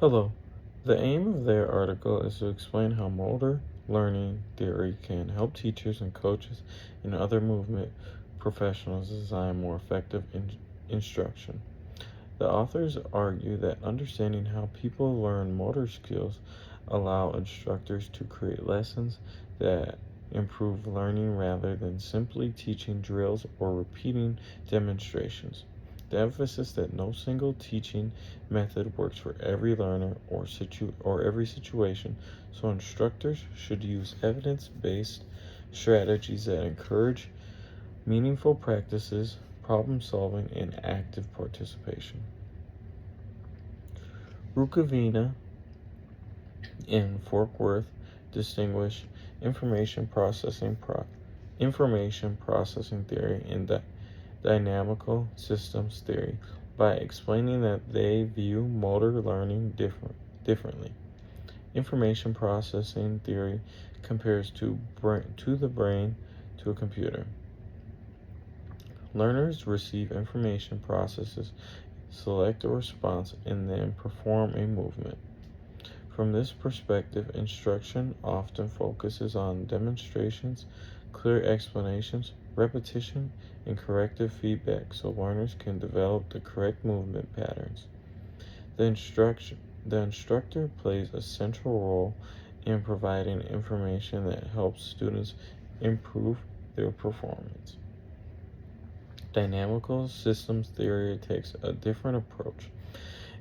Hello. The aim of their article is to explain how motor learning theory can help teachers and coaches and other movement professionals design more effective instruction. The authors argue that understanding how people learn motor skills allow instructors to create lessons that improve learning rather than simply teaching drills or repeating demonstrations. The emphasis that no single teaching method works for every learner or every situation, so instructors should use evidence-based strategies that encourage meaningful practices, problem solving, and active participation. Rukavina and Forkworth distinguish information processing information processing theory and dynamical systems theory by explaining that they view motor learning differently. Information processing theory compares the brain to a computer. Learners receive information, processes, select a response, and then perform a movement. From this perspective, instruction often focuses on demonstrations, clear explanations, repetition, and corrective feedback so learners can develop the correct movement patterns. The instructor plays a central role in providing information that helps students improve their performance. Dynamical systems theory takes a different approach.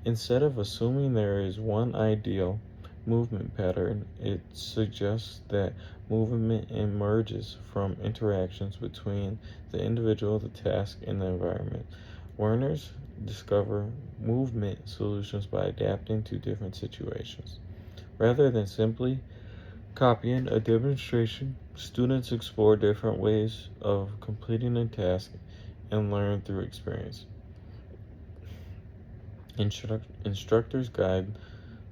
Instead of assuming there is one ideal movement pattern, it suggests that movement emerges from interactions between the individual, the task, and the environment. Learners discover movement solutions by adapting to different situations. Rather than simply copying a demonstration, students explore different ways of completing a task and learn through experience. Instructors guide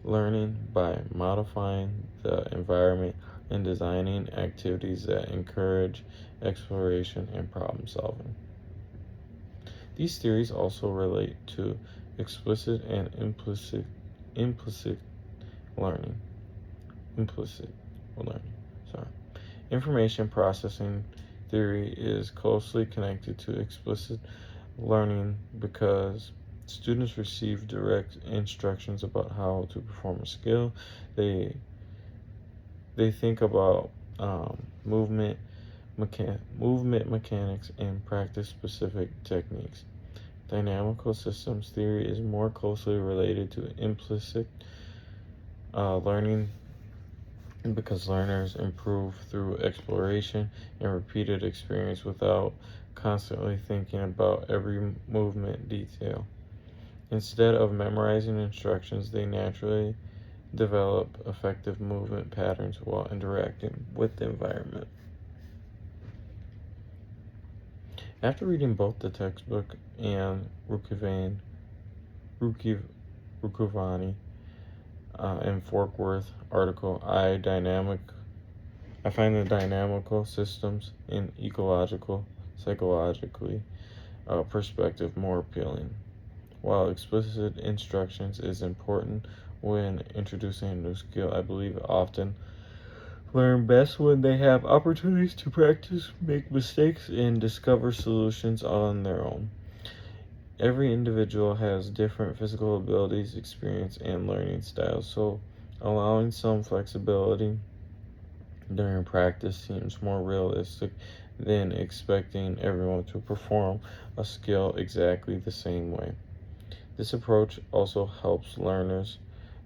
learning by modifying the environment and designing activities that encourage exploration and problem solving. These theories also relate to explicit and implicit learning. Implicit learning. Sorry. Information processing theory is closely connected to explicit learning because students receive direct instructions about how to perform a skill. They think about movement mechanics and practice specific techniques. Dynamical systems theory is more closely related to implicit learning because learners improve through exploration and repeated experience without constantly thinking about every movement detail. Instead of memorizing instructions, they naturally develop effective movement patterns while interacting with the environment. After reading both the textbook and Rukavani and Forkworth article, I find the dynamical systems and ecological, psychologically perspective more appealing. While explicit instructions is important when introducing a new skill, I believe often learn best when they have opportunities to practice, make mistakes, and discover solutions on their own. Every individual has different physical abilities, experience, and learning styles, so allowing some flexibility during practice seems more realistic than expecting everyone to perform a skill exactly the same way. This approach also helps learners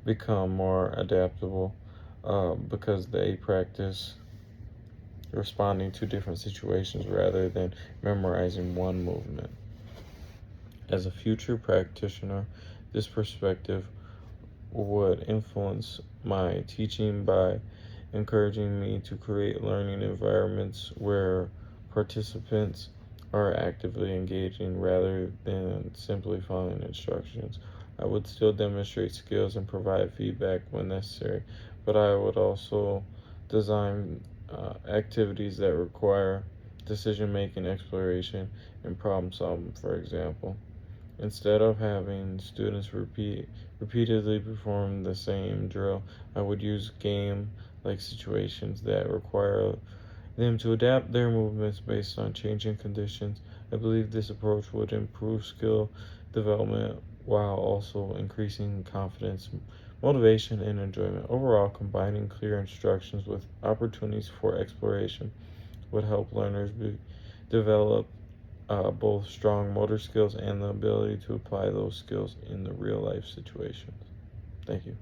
become more adaptable because they practice responding to different situations rather than memorizing one movement. As a future practitioner, this perspective would influence my teaching by encouraging me to create learning environments where participants are actively engaging rather than simply following instructions. I would still demonstrate skills and provide feedback when necessary, but I would also design activities that require decision making, exploration, and problem solving, for example. Instead of having students repeatedly perform the same drill, I would use game-like situations that require them to adapt their movements based on changing conditions. I believe this approach would improve skill development while also increasing confidence, motivation, and enjoyment. Overall, combining clear instructions with opportunities for exploration would help learners develop both strong motor skills and the ability to apply those skills in the real life situations. Thank you.